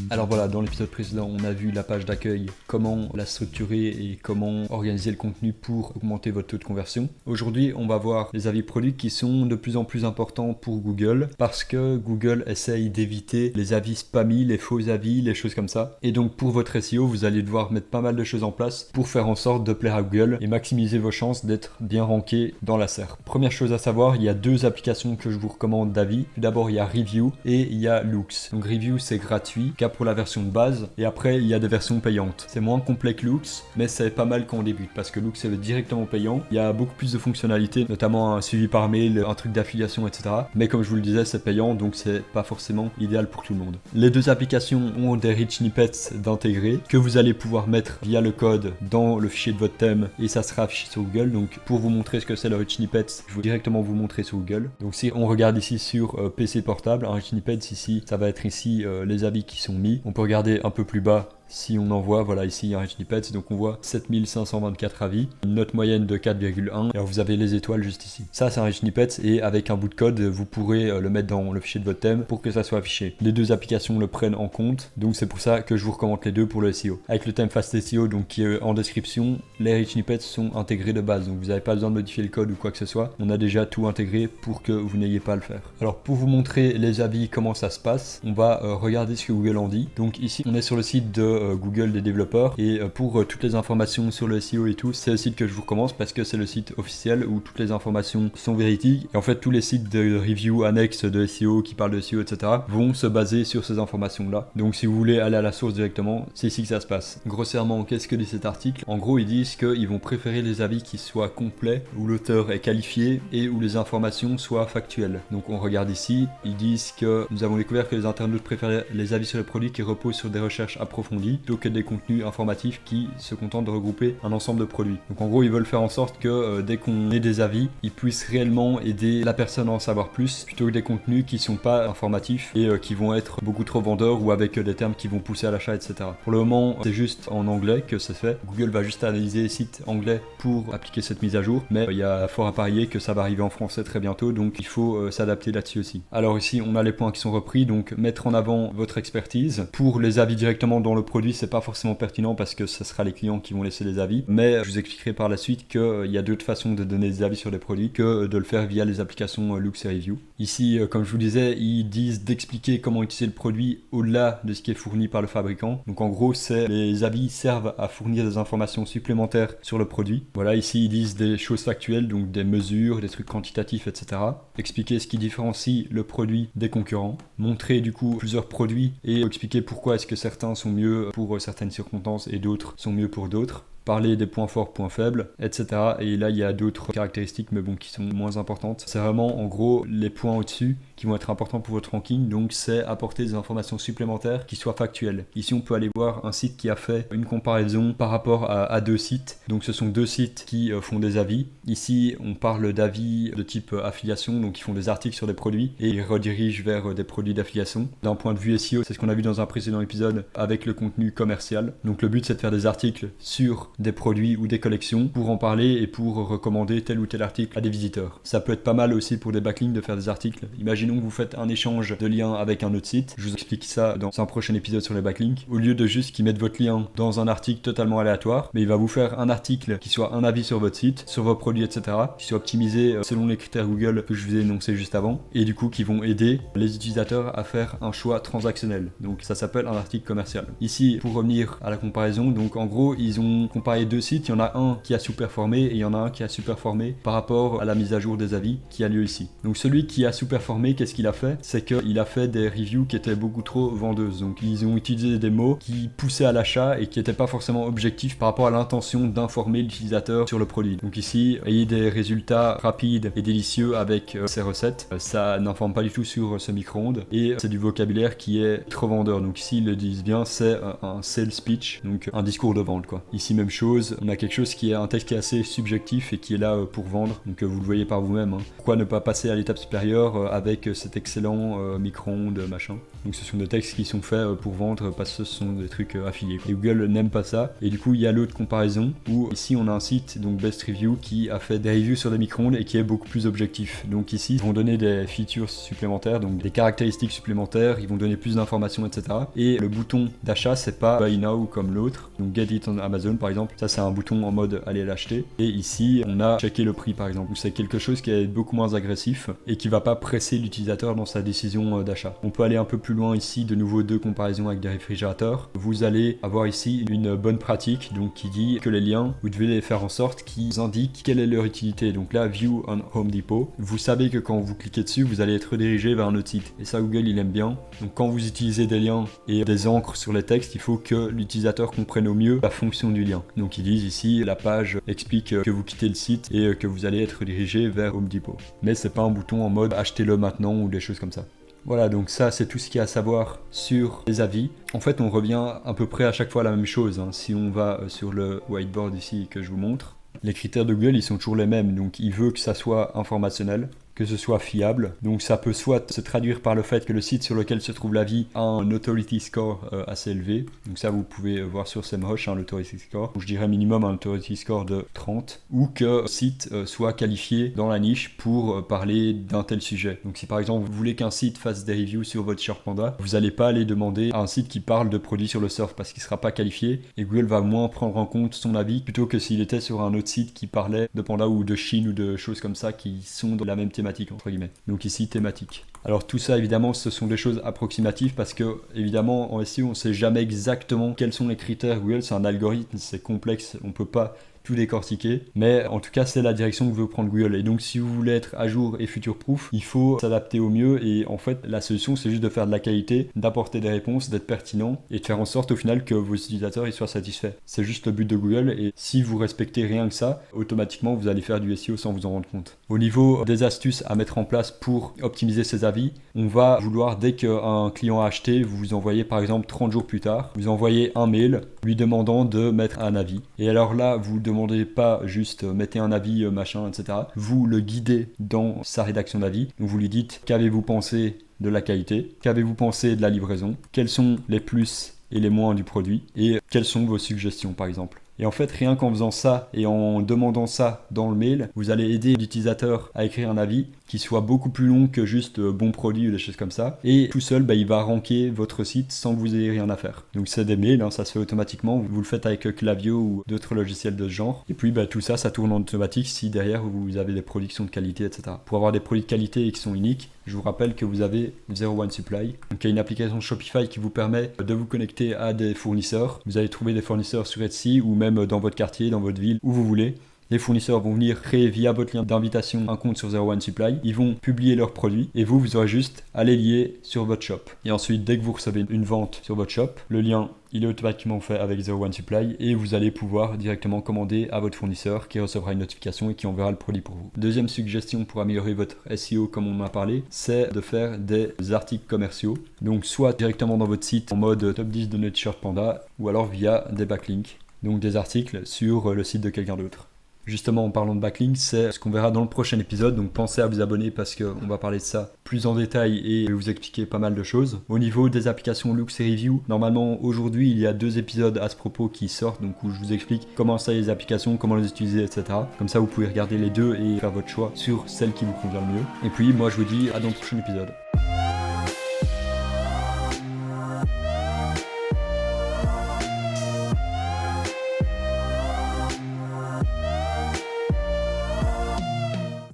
Alors voilà, dans l'épisode précédent, on a vu la page d'accueil, comment la structurer et comment organiser le contenu pour augmenter votre taux de conversion. Aujourd'hui, on va voir les avis produits qui sont de plus en plus importants pour Google parce que Google essaye d'éviter les avis spammy, les faux avis, les choses comme ça. Et donc pour votre SEO, vous allez devoir mettre pas mal de choses en place pour faire en sorte de plaire à Google et maximiser vos chances d'être bien ranké dans la SERP. Première chose à savoir, il y a deux applications que je vous recommande d'avis. Tout d'abord, il y a Review et il y a Loox. Donc Review, c'est gratuit, cas pour la version de base. Et après, il y a des versions payantes. C'est moins complet que Loox, mais c'est pas mal quand on débute parce que Loox, c'est directement payant. Il y a beaucoup plus de fonctionnalités, notamment un suivi par mail, un truc d'affiliation, etc. Mais comme je vous le disais, c'est payant, donc c'est pas forcément idéal pour tout le monde. Les deux applications ont des rich snippets d'intégrer que vous allez pouvoir mettre via le code dans le fichier de votre thème et ça sera affiché sur Google. Donc pour vous montrer ce que c'est le rich snippet, je vais directement vous montrer sur Google. Donc si on regarde ici sur PC portable, un rich snippet ici, ça va être ici les avis qui sont mis. On peut regarder un peu plus bas. Si on envoie, voilà ici il y a un rich snippet, donc on voit 7524 avis, une note moyenne de 4,1, et alors vous avez les étoiles juste ici. Ça c'est un rich snippet et avec un bout de code, vous pourrez le mettre dans le fichier de votre thème pour que ça soit affiché. Les deux applications le prennent en compte, donc c'est pour ça que je vous recommande les deux pour le SEO. Avec le thème Fast SEO, donc qui est en description, les rich snippets sont intégrés de base, donc vous n'avez pas besoin de modifier le code ou quoi que ce soit. On a déjà tout intégré pour que vous n'ayez pas à le faire. Alors pour vous montrer les avis, comment ça se passe, on va regarder ce que Google en dit. Donc ici on est sur le site de Google des développeurs et pour toutes les informations sur le SEO et tout, c'est le site que je vous recommande parce que c'est le site officiel où toutes les informations sont véridiques et en fait tous les sites de review annexes de SEO qui parlent de SEO, etc. vont se baser sur ces informations là. Donc si vous voulez aller à la source directement, c'est ici que ça se passe. Grossièrement, qu'est-ce que dit cet article? En gros, ils disent qu'ils vont préférer les avis qui soient complets, où l'auteur est qualifié et où les informations soient factuelles. Donc on regarde ici, ils disent que nous avons découvert que les internautes préfèrent les avis sur les produits qui reposent sur des recherches approfondies plutôt que des contenus informatifs qui se contentent de regrouper un ensemble de produits. Donc en gros, ils veulent faire en sorte que dès qu'on ait des avis, ils puissent réellement aider la personne à en savoir plus plutôt que des contenus qui sont pas informatifs et qui vont être beaucoup trop vendeurs ou avec des termes qui vont pousser à l'achat, etc. Pour le moment, c'est juste en anglais que c'est fait. Google va juste analyser les sites anglais pour appliquer cette mise à jour, mais il y a fort à parier que ça va arriver en français très bientôt, donc il faut s'adapter là-dessus aussi. Alors ici, on a les points qui sont repris, donc mettre en avant votre expertise. Pour les avis directement dans le produit, c'est pas forcément pertinent parce que ce sera les clients qui vont laisser les avis, mais je vous expliquerai par la suite qu'il y a d'autres façons de donner des avis sur des produits que de le faire via les applications Loox et Review. Ici, comme je vous disais, ils disent d'expliquer comment utiliser le produit au-delà de ce qui est fourni par le fabricant. Donc en gros, les avis servent à fournir des informations supplémentaires sur le produit. Voilà, ici ils disent des choses factuelles, donc des mesures, des trucs quantitatifs, etc. Expliquer ce qui différencie le produit des concurrents. Montrer du coup plusieurs produits et expliquer pourquoi est-ce que certains sont mieux pour certaines circonstances et d'autres sont mieux pour d'autres. Parler des points forts, points faibles, etc. Et là, il y a d'autres caractéristiques, mais bon, qui sont moins importantes. C'est vraiment, en gros, les points au-dessus qui vont être importants pour votre ranking. Donc, c'est apporter des informations supplémentaires qui soient factuelles. Ici, on peut aller voir un site qui a fait une comparaison par rapport à deux sites. Donc, ce sont deux sites qui font des avis. Ici, on parle d'avis de type affiliation, donc ils font des articles sur des produits et ils redirigent vers des produits d'affiliation. D'un point de vue SEO, c'est ce qu'on a vu dans un précédent épisode avec le contenu commercial. Donc, le but, c'est de faire des articles sur des produits ou des collections pour en parler et pour recommander tel ou tel article à des visiteurs. Ça peut être pas mal aussi pour des backlinks de faire des articles. Imaginons que vous faites un échange de liens avec un autre site. Je vous explique ça dans un prochain épisode sur les backlinks. Au lieu de juste qu'ils mettent votre lien dans un article totalement aléatoire, mais il va vous faire un article qui soit un avis sur votre site, sur vos produits, etc. qui soit optimisé selon les critères Google que je vous ai énoncés juste avant et du coup qui vont aider les utilisateurs à faire un choix transactionnel. Donc ça s'appelle un article commercial. Ici, pour revenir à la comparaison, donc en gros, ils ont comparé deux sites, il y en a un qui a sous-performé et il y en a un qui a sous-performé par rapport à la mise à jour des avis qui a lieu ici. Donc celui qui a sous-performé, qu'est-ce qu'il a fait? C'est qu'il a fait des reviews qui étaient beaucoup trop vendeuses. Donc ils ont utilisé des mots qui poussaient à l'achat et qui n'étaient pas forcément objectifs par rapport à l'intention d'informer l'utilisateur sur le produit. Donc ici, ayez des résultats rapides et délicieux avec ces recettes. Ça n'informe pas du tout sur ce micro-ondes et c'est du vocabulaire qui est trop vendeur. Donc ici, ils le disent bien, c'est un sales speech, donc un discours de vente quoi. Ici, même chose, on a quelque chose qui est un texte qui est assez subjectif et qui est là pour vendre, donc vous le voyez par vous-même. Pourquoi ne pas passer à l'étape supérieure avec cet excellent micro-ondes machin. Donc ce sont des textes qui sont faits pour vendre parce que ce sont des trucs affiliés. Et Google n'aime pas ça. Et du coup, il y a l'autre comparaison où ici on a un site, donc Best Review, qui a fait des reviews sur des micro-ondes et qui est beaucoup plus objectif. Donc ici, ils vont donner des features supplémentaires, donc des caractéristiques supplémentaires, ils vont donner plus d'informations, etc. Et le bouton d'achat, c'est pas Buy Now comme l'autre. Donc Get It on Amazon par exemple, ça c'est un bouton en mode aller l'acheter. Et ici, on a checké le prix par exemple. Donc c'est quelque chose qui est beaucoup moins agressif et qui va pas presser l'utilisateur dans sa décision d'achat. On peut aller un peu plus loin ici, de nouveau deux comparaisons avec des réfrigérateurs. Vous allez avoir ici une bonne pratique, donc qui dit que les liens, vous devez les faire en sorte qu'ils indiquent quelle est leur utilité. Donc là, View on Home Depot, vous savez que quand vous cliquez dessus, vous allez être redirigé vers un autre site. Et ça, Google, il aime bien. Donc quand vous utilisez des liens et des encres sur les textes, il faut que l'utilisateur comprenne au mieux la fonction du lien. Donc ils disent ici, la page explique que vous quittez le site et que vous allez être dirigé vers Home Depot. Mais c'est pas un bouton en mode achetez-le maintenant ou des choses comme ça. Voilà, donc ça c'est tout ce qu'il y a à savoir sur les avis. En fait, on revient à peu près à chaque fois à la même chose. Si on va sur le whiteboard ici que je vous montre, les critères de Google, ils sont toujours les mêmes. Donc il veut que ça soit informationnel, que ce soit fiable. Donc ça peut soit se traduire par le fait que le site sur lequel se trouve l'avis a un authority score assez élevé. Donc ça, vous pouvez voir sur SEMrush, l'authority score. Donc je dirais minimum un authority score de 30. Ou que le site soit qualifié dans la niche pour parler d'un tel sujet. Donc si par exemple vous voulez qu'un site fasse des reviews sur votre Surf Panda, vous n'allez pas aller demander à un site qui parle de produits sur le surf parce qu'il ne sera pas qualifié. Et Google va moins prendre en compte son avis plutôt que s'il était sur un autre site qui parlait de panda ou de Chine ou de choses comme ça qui sont de la même thématique entre guillemets. Donc ici thématique. Alors tout ça évidemment ce sont des choses approximatives parce que évidemment en SEO on ne sait jamais exactement quels sont les critères. Google c'est un algorithme, c'est complexe, on ne peut pas tout décortiquer, mais en tout cas c'est la direction que veut prendre Google. Et donc si vous voulez être à jour et future-proof, il faut s'adapter au mieux. Et en fait la solution c'est juste de faire de la qualité, d'apporter des réponses, d'être pertinent et de faire en sorte au final que vos utilisateurs ils soient satisfaits. C'est juste le but de Google et si vous respectez rien que ça, automatiquement vous allez faire du SEO sans vous en rendre compte. Au niveau des astuces à mettre en place pour optimiser ses avis, on va vouloir dès qu'un client a acheté, vous envoyez par exemple 30 jours plus tard, vous envoyez un mail lui demandant de mettre un avis. Et alors là vous demandez pas juste mettez un avis machin etc. Vous le guidez dans sa rédaction d'avis. Donc vous lui dites qu'avez-vous pensé de la qualité, qu'avez-vous pensé de la livraison, quels sont les plus et les moins du produit et quelles sont vos suggestions par exemple. Et en fait, rien qu'en faisant ça et en demandant ça dans le mail, vous allez aider l'utilisateur à écrire un avis qui soit beaucoup plus long que juste bon produit ou des choses comme ça. Et tout seul, il va ranker votre site sans que vous ayez rien à faire. Donc c'est des mails, ça se fait automatiquement. Vous le faites avec Klaviyo ou d'autres logiciels de ce genre. Et puis tout ça, ça tourne en automatique si derrière vous avez des produits qui sont de qualité, etc. Pour avoir des produits de qualité et qui sont uniques, je vous rappelle que vous avez Zero One Supply. Donc il y a une application Shopify qui vous permet de vous connecter à des fournisseurs. Vous allez trouver des fournisseurs sur Etsy ou même dans votre quartier, dans votre ville, où vous voulez. Les fournisseurs vont venir créer via votre lien d'invitation un compte sur Zero One Supply. Ils vont publier leurs produits et vous aurez juste à les lier sur votre shop. Et ensuite, dès que vous recevez une vente sur votre shop, le lien il est automatiquement fait avec Zero One Supply et vous allez pouvoir directement commander à votre fournisseur qui recevra une notification et qui enverra le produit pour vous. Deuxième suggestion pour améliorer votre SEO comme on en a parlé, c'est de faire des articles commerciaux. Donc soit directement dans votre site en mode top 10 de notre Surf Panda ou alors via des backlinks. Donc des articles sur le site de quelqu'un d'autre. Justement, en parlant de backlinks, c'est ce qu'on verra dans le prochain épisode, donc pensez à vous abonner parce qu'on va parler de ça plus en détail et je vais vous expliquer pas mal de choses. Au niveau des applications Loox et Review, normalement aujourd'hui il y a 2 épisodes à ce propos qui sortent, donc où je vous explique comment installer les applications, comment les utiliser, etc. Comme ça vous pouvez regarder les deux et faire votre choix sur celle qui vous convient le mieux. Et puis moi je vous dis à dans le prochain épisode.